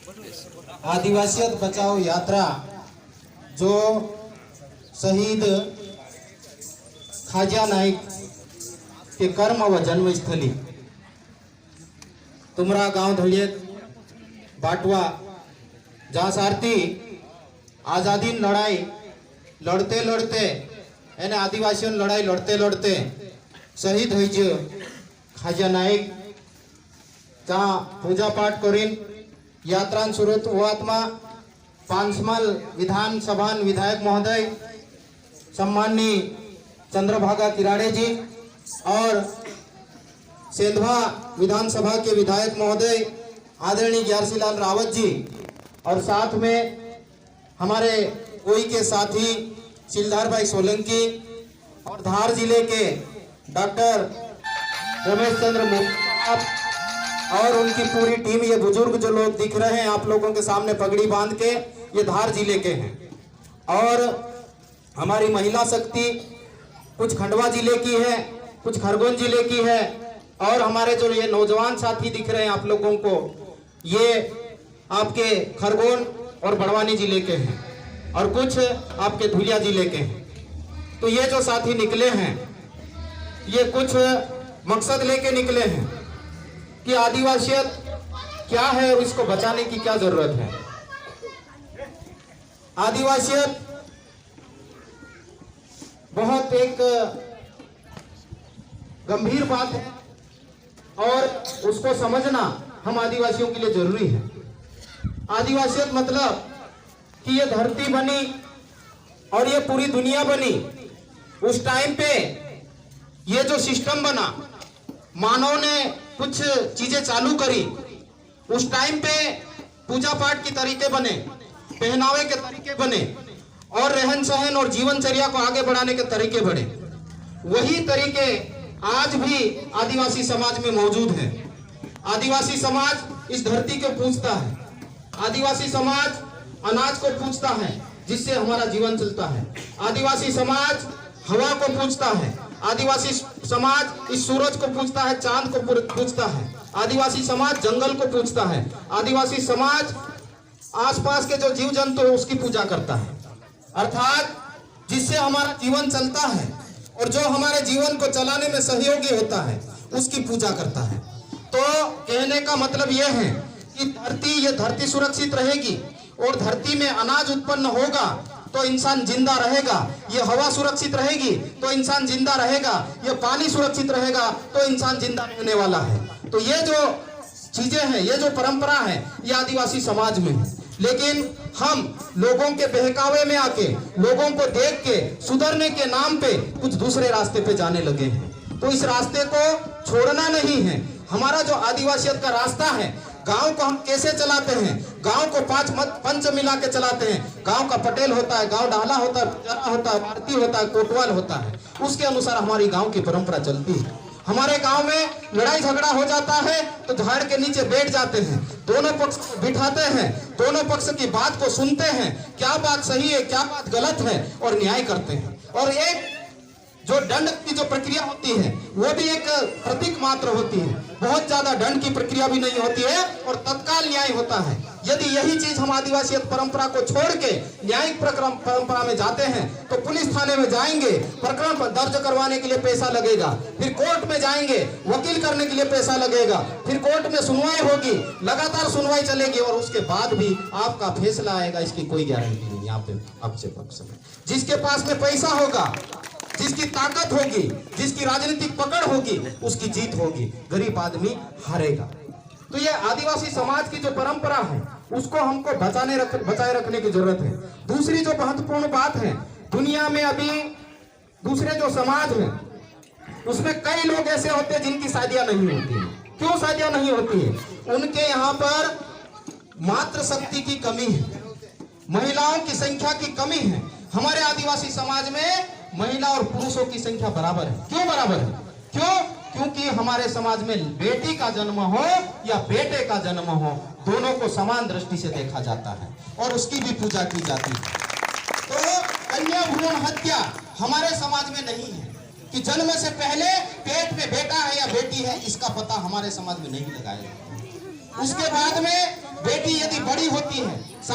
आदिवासियत बचाओ यात्रा जो शहीद खाजा नाइक के कर्म व जन्मस्थली तुमरा गांव धड़ियत बाटवा जहाँ सारथी आज़ादी लड़ाई लड़ते लड़ते यानी आदिवासियों लड़ाई लड़ते लड़ते शहीद हुई जो खाजा नाइक जहाँ पूजा पाठ करीन यात्रा शुरू हुआत्मा पांचमल विधानसभा विधायक महोदय सम्माननीय चंद्रभागा किराड़े जी और सेंधवा विधानसभा के विधायक महोदय आदरणीय ग्यारसीलाल रावत जी और साथ में हमारे कोई के साथी सिलधार भाई सोलंकी और धार जिले के डॉक्टर रमेश चंद्र मुखर्जी और उनकी पूरी टीम। ये बुजुर्ग जो लोग दिख रहे हैं आप लोगों के सामने पगड़ी बांध के, ये धार जिले के हैं। और हमारी महिला शक्ति कुछ खंडवा जिले की है, कुछ खरगोन जिले की है, और हमारे जो ये नौजवान साथी दिख रहे हैं आप लोगों को, ये आपके खरगोन और बड़वानी जिले के हैं, और कुछ आपके धुलिया जिले के हैं। तो ये जो साथी निकले हैं ये कुछ मकसद लेके निकले हैं कि आदिवासियत क्या है और इसको बचाने की क्या जरूरत है। आदिवासियत बहुत एक गंभीर बात है और उसको समझना हम आदिवासियों के लिए जरूरी है। आदिवासियत मतलब कि ये धरती बनी और ये पूरी दुनिया बनी, उस टाइम पे ये जो सिस्टम बना, मानव ने कुछ चीजें चालू करी, उस टाइम पे पूजा पाठ के तरीके बने, पहनावे के तरीके बने, और रहन सहन और जीवनचर्या को आगे बढ़ाने के तरीके बढ़े। वही तरीके आज भी आदिवासी समाज में मौजूद है। आदिवासी समाज इस धरती को पूजता है, आदिवासी समाज अनाज को पूजता है जिससे हमारा जीवन चलता है, आदिवासी समाज हवा को पूजता है, आदिवासी समाज इस सूरज को पूजता है, चांद को पूजता है, आदिवासी समाज जंगल को पूजता है, आदिवासी समाज आसपास के जो जीव जंतु है उसकी पूजा करता है। अर्थात जिससे हमारा जीवन चलता है और जो हमारे जीवन को चलाने में सहयोगी होता है उसकी पूजा करता है। तो कहने का मतलब यह है कि ये धरती सुरक्षित रहेगी और धरती में अनाज उत्पन्न होगा तो इंसान जिंदा रहेगा, ये हवा सुरक्षित रहेगी तो इंसान जिंदा रहेगा, ये पानी सुरक्षित रहेगा तो इंसान जिंदा रहने वाला है। तो ये जो चीजें हैं, ये जो परंपरा है, ये आदिवासी समाज में है। लेकिन हम लोगों के बहकावे में आके, लोगों को देख के सुधरने के नाम पे कुछ दूसरे रास्ते पे जाने लगे हैं। तो इस रास्ते को छोड़ना नहीं है। हमारा जो आदिवासियत का रास्ता है, गांव को हम कैसे चलाते हैं, गांव को पंच मिला के चलाते हैं। गांव का पटेल होता है, गांव डाला होता है, पुजारा होता है, भारती होता है, कोटवाल होता है, उसके अनुसार हमारी गांव की परंपरा चलती है। हमारे गांव में लड़ाई झगड़ा हो जाता है तो झाड़ के नीचे बैठ जाते हैं, दोनों पक्ष को बिठाते हैं, दोनों पक्ष की बात को सुनते हैं, क्या बात सही है क्या बात गलत है, और न्याय करते हैं। और एक जो दंड की जो प्रक्रिया होती है वो भी एक प्रतीक मात्र होती है, बहुत ज्यादा दंड की प्रक्रिया भी नहीं होती है और तत्काल न्याय होता है। यदि यही चीज हम आदिवासियत परंपरा को छोड़ के न्यायिक परंपरा में जाते हैं तो पुलिस थाने में जाएंगे, प्रकरण दर्ज करवाने के लिए पैसा लगेगा, फिर कोर्ट में जाएंगे, वकील करने के लिए पैसा लगेगा, फिर कोर्ट में सुनवाई होगी, लगातार सुनवाई चलेगी और उसके बाद भी आपका फैसला आएगा, इसकी कोई गारंटी नहीं। यहाँ पे आपसे पक्ष में जिसके पास में पैसा होगा, जिसकी ताकत होगी, जिसकी राजनीतिक पकड़ होगी, उसकी जीत होगी, गरीब आदमी हारेगा। तो ये आदिवासी समाज की जो परंपरा है उसको हमको बचाए रखने की जरूरत है। दूसरी जो महत्वपूर्ण बात है, दुनिया में अभी दूसरे जो समाज है उसमें कई लोग ऐसे होते हैं जिनकी शादियां नहीं होती है। क्यों शादियां नहीं होती है? उनके यहाँ पर मातृ शक्ति की कमी है, महिलाओं की संख्या की कमी है। हमारे आदिवासी समाज में महिला और पुरुषों की संख्या बराबर है। क्यों बराबर है? क्यों? क्योंकि हमारे समाज में बेटी का जन्म हो या बेटे का जन्म हो, दोनों को समान दृष्टि से देखा जाता है और उसकी भी पूजा की जाती है। तो कन्या भ्रूण हत्या हमारे समाज में नहीं है कि जन्म से पहले पेट में बेटा है या बेटी है, इसका पता हमारे समाज में नहीं लगाया जाता। उसके बाद में बेटी यदि बड़ी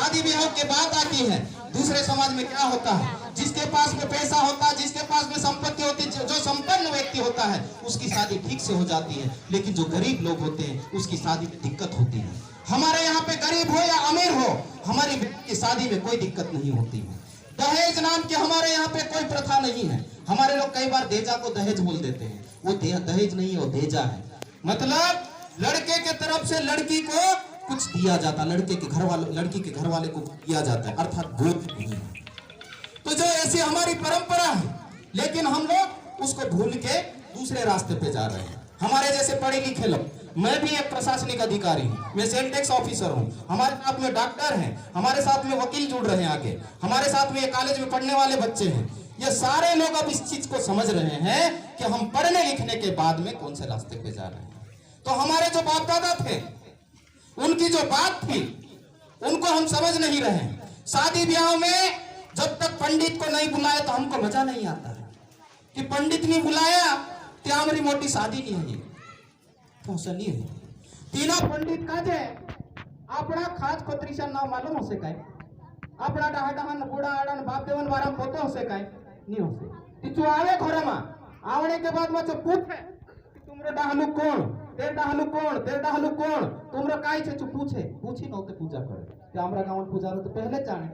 शादी ब्याह के बाद आती है। दूसरे समाज में क्या होता है, जिसके पास में पैसा होता है, जिसके पास में संपत्ति होती है, जो संपन्न व्यक्ति होता है उसकी शादी ठीक से हो जाती है, लेकिन जो गरीब लोग होते हैं उसकी शादी में दिक्कत होती है। हमारे यहाँ पे गरीब हो या अमीर हो, हमारी की शादी में कोई दिक्कत नहीं होती है। दहेज नाम के हमारे यहाँ पे कोई प्रथा नहीं है। हमारे लोग कई बार देजा को दहेज बोल देते हैं, वो दहेज नहीं है, वो देजा है। मतलब लड़के के तरफ से लड़की को कुछ दिया जाता, लड़की के घर वाले को दिया जाता है, अर्थात गोद नहीं है। तो जो ऐसी हमारी परंपरा है, लेकिन हम लोग उसको भूल के दूसरे रास्ते पे जा रहे हैं। हमारे जैसे पढ़े लिखे लोग, मैं भी एक प्रशासनिक अधिकारी हूँ, मैं सेल टैक्स ऑफिसर हूँ, हमारे साथ में डॉक्टर हैं, हमारे साथ में वकील जुड़ रहे हैं आगे, हमारे साथ में कॉलेज में पढ़ने वाले बच्चे हैं। ये सारे लोग अब इस चीज को समझ रहे हैं कि हम पढ़ने लिखने के बाद में कौन से रास्ते पे जा रहे हैं। तो हमारे जो बाप दादा थे, उनकी जो बात थी, उनको हम समझ नहीं रहे हैं। शादी ब्याह में जब तक पंडित को नहीं बुलाया तो हमको मजा नहीं आता है कि पंडित नहीं बुलाया तो हमारी मोटी शादी नहीं है। नहीं है तीनों पंडित का जे अपना खास कोत्रीशा नाम मालूम हो से काय, अपना डहाडहन बूढ़ा आड़न बाप देवन बारम पोते हो से काय नहीं हो से। तू आवे घरे में, आवने के बाद में जो पूछे तुमरो डहालू कौन, तेर डहालू कौन, तेर डहालू कौन, तुमरो काय छे, पूछे पूछी न तो पूजा करे कि हमरा गांव में पूजा तो पहले जाने,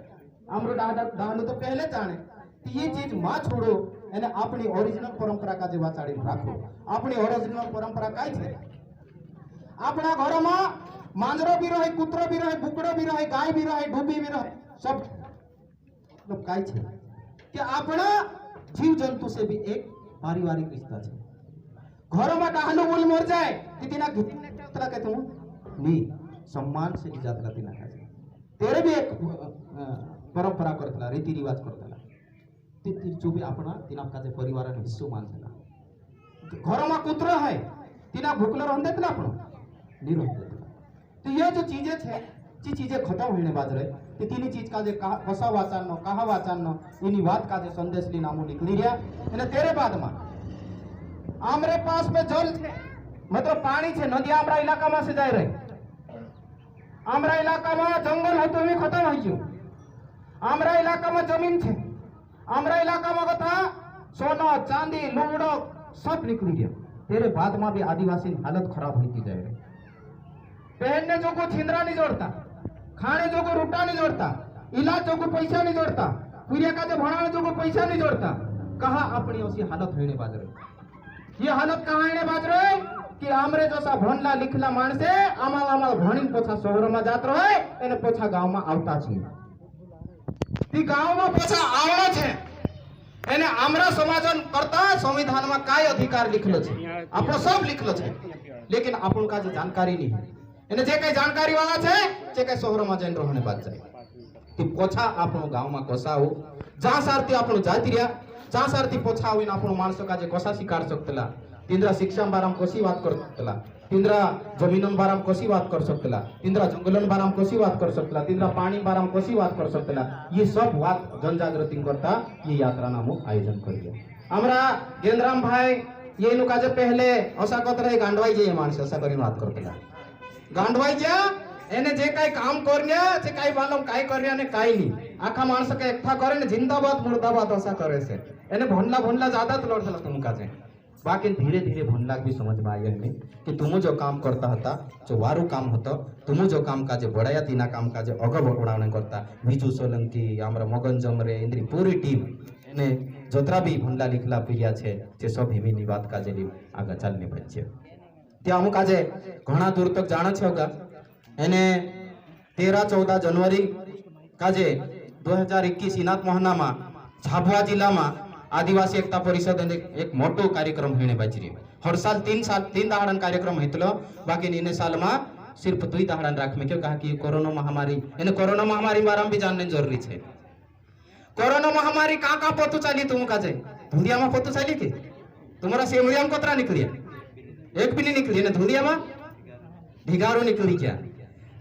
हमरो डहालू तो पहले जाने। तो ये चीज मां छोड़ो, एने अपनी ओरिजिनल परंपरा का जे वाचाड़ी राखो। अपनी ओरिजिनल परंपरा काय छे, अपना घर में मांजरो भी रहे, कुतरो भी रहे, बुकड़ो भी रहे, गाय भी रहे, डूबी भी रहे, सब मतलब काय छे कि अपना जीव जंतु से भी एक पारिवारिक रिश्ता छे। घर में डाहलू बोल मर जाए तिना घितला के तुम नी सम्मान से जातला तिना का तेरे भी एक परंपरा करतला, रीति रिवाज करतला, ती जो भी अपना तिना का परिवार ने हिस्सो मानतला। घर में कुतरो है तिना भूखलो रहन देतला अपन नहीं रहन देतला। तो ये जो चीजें छे, जी चीजें खत्म होने बाज रहे, तो तीन चीज का जे कसा वाचन नो, कहा वाचन नो, इनी बात का जे संदेश ली नामो निकली गया। एने तेरे बाद में आमरे पास में जल छे, मतलब पानी छे, नदी आमरा इलाका में से जाए रहे, आमरा इलाका में जंगल है तो भी खत्म हो गयो, आमरा इलाका में जमीन छे, आमरा इलाका में कथा सोना चांदी लुगड़ो सब निकली गया। तेरे बाद में भी आदिवासी हालत खराब होती जाए रही। पहनने जो को छिंदरा नहीं जोड़ता, खाने जो को रोटा नहीं जोड़ता, इलाज जो को पैसा नहीं जोड़ता, पूरिया का जो भणाने जो को पैसा नहीं जोड़ता, कहा अपनी उसी हालत होने बाज रही। ये हालत कहाँ आने बाज रहे कि आमरे जैसा भणला लिखला माणसे आमाल आमाल भणीन पोछा शहर में जात रहे, एने पोछा गांव में आवता छे। ती गांव में पोछा आवणो छे, एने आमरा समाजन करता संविधान में काय अधिकार लिखलो छे, आपनो सब लिखलो छे, लेकिन आपन का जो जानकारी नहीं है, एने जे कई जानकारी वाला छे जे कई शहर में जन रहने बात जाए। ती पोछा आपनो गांव में कोसा हो, जहां सारती आपनो जाति रिया, जहां सारती पोछा होइन आपनो माणसो का जे कोसा शिकार सकतला, तिंद्रा शिक्षा बाराम कोसी बात कर सकतला, तिंद्रा जमीनन बाराम कोसी बात कर सकतला, तिंद्रा जंगलन बाराम कोसी बात कर सकतला, तिंद्रा पानी बाराम कोसी बात कर सकतला। ये सब बात जनजागृति करता ये यात्रा नामो आयोजन करिए। हमरा गेंद्राम भाई ये नु काजे पहले असा कत रहे गांडवाई जे माणस असा करी बात करतला, गांडवाई जा एने जे काई काम करन्या जे काई मालूम काई करन्या ने काई नी, आखा माणस के एकठा करे ने जिंदाबाद मुर्दाबाद असा करे से, एने भनला भनला ज्यादा तो लड़ला तुम काजे। बाकी धीरे धीरे भनला भी समझ में आया हमें कि तुम जो काम करता हता जो वारू काम होता, तुम जो काम काजे बड़ाया तीना काम काजे अगब उड़ाने करता, विजू सोलंकी आमरा मगन जमरे इंद्री पूरी टीम एने जोतरा भी भनला लिखला पीरिया छे जे सब हिमीनी बात काजे ली आगे चालने बच्चे त्या अमुक काजे घणा दूर तक जाने छे होगा। एने 13-14 जनवरी काजे 2021 इनात महीना में झाबुआ जिला में आदिवासी एकता परिषद एक मोटो कार्यक्रम होने बाजरी। हर साल 3 दहाड़न कार्यक्रम हेतलो, बाकी इन साल में सिर्फ 2 दहाड़न राख में क्यों कहा कि कोरोना महामारी, इन कोरोना महामारी बारे में भी जानने जरूरी है। कोरोना महामारी का पतो चली तुम का धुंधिया में पतो चली कि तुम्हारा सेमरिया में कोतरा निकलिया, एक भी नहीं निकली ना धुंधिया में ढिगारो निकली क्या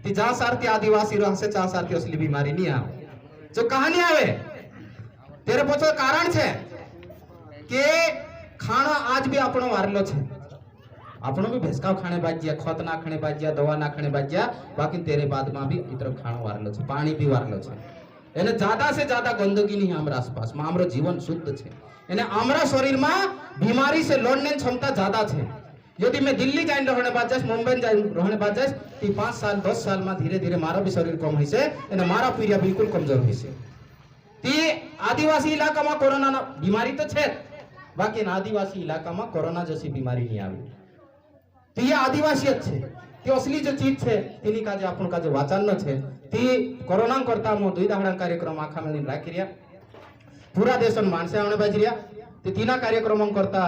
ती जहां सारती आदिवासी रह से जहां सारती असली बीमारी नहीं आवे जो कहानी आवे तेरे पछो कारण छे के खाना आज भी आपनो वारलो छे। આપણો भी ભેસકાવ ખાણે બાજ્યા ખત ના ખાણે બાજ્યા દવા ના ખાણે બાજ્યા બાકી तेरे बाद में भी इतर खाणो वारलो छे पानी भी वारलो छे એને ज्यादा से ज्यादा गंदगी नहीं हमारा आसपास में हमरो जीवन शुद्ध छे એને हमारा शरीर में बीमारी से लड़ने क्षमता ज्यादा छे यदि मैं दिल्ली जाइन रहने बाद जास मुंबई जाइन रहने बाद जास ती 5 साल 10 साल में धीरे धीरे मारा भी शरीर कम होइसे અને मारा पीरिया बिल्कुल कमजोर होइसे ती आदिवासी इलाका में कोरोना ना बीमारी तो छे बाकी आदिवासी इलाका में कोरोना जैसी बीमारी नहीं आवी तो ये आदिवासियत छे ते असली जो चीज छे तेनी काजे आपन काजे वाचन न छे ती कोरोना करता मो 2 दाहड़ा कार्यक्रम आखा में राखी रिया पूरा देशन माणसे आवणे बाजी रिया ते तीना कार्यक्रम करता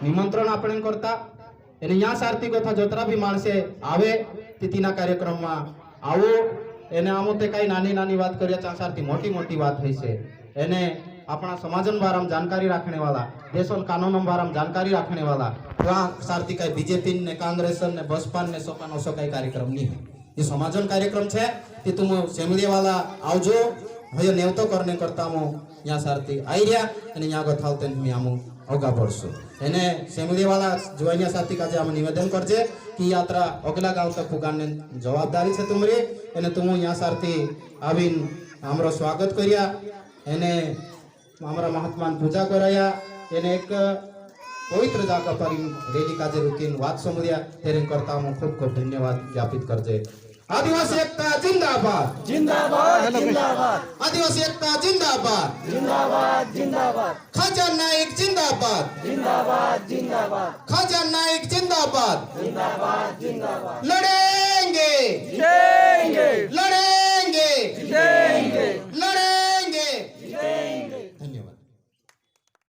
निमंत्रण आपण करता એને યા સાર્થી કથા જોતરા भी માણસે આવે તે तीना કાર્યક્રમ માં આવો એને આમોતે કઈ નાની નાની વાત કર્યા ચા સાર્થી મોટી મોટી વાત હોય છે એને આપણા સમાજન બારામાં जानकारी રાખણે વાળા દેશોન કાનૂન બારામાં जानकारी રાખણે વાળા વા સાર્થી કઈ बीजेपी ને कांग्रेस ने बसपा ने सोपानो सो कई कार्यक्रम नहीं है ये समाजन कार्यक्रम छे ते तुम सेमली वाला आवजो हयो नेवतो करने करता मो या सार्થી आई रिया અને યા ગથાવતે मी आमो अगा पड़शो एने सेमली वाला जोइनिया साथी काजे आम निवेदन करजे कि यात्रा अगला गांव तक पुगाने जवाबदारी छे तुमरी एने तुम या सारथी आवीन हमरो स्वागत करिया एने हमरा महात्मान पूजा कराया एने एक पवित्र जागा पर रेली काजे रुकीन वात समरिया तेरे करता हम खूब खूब धन्यवाद ज्ञापित करजे आदिवासी एकता जिंदाबाद जिंदाबाद जिंदाबाद आदिवासी एकता जिंदाबाद जिंदाबाद जिंदाबाद खाजा नाइक जिंदाबाद जिंदाबाद जिंदाबाद खाजा नाइक जिंदाबाद जिंदाबाद जिंदाबाद लड़ेंगे लड़ेंगे लड़ेंगे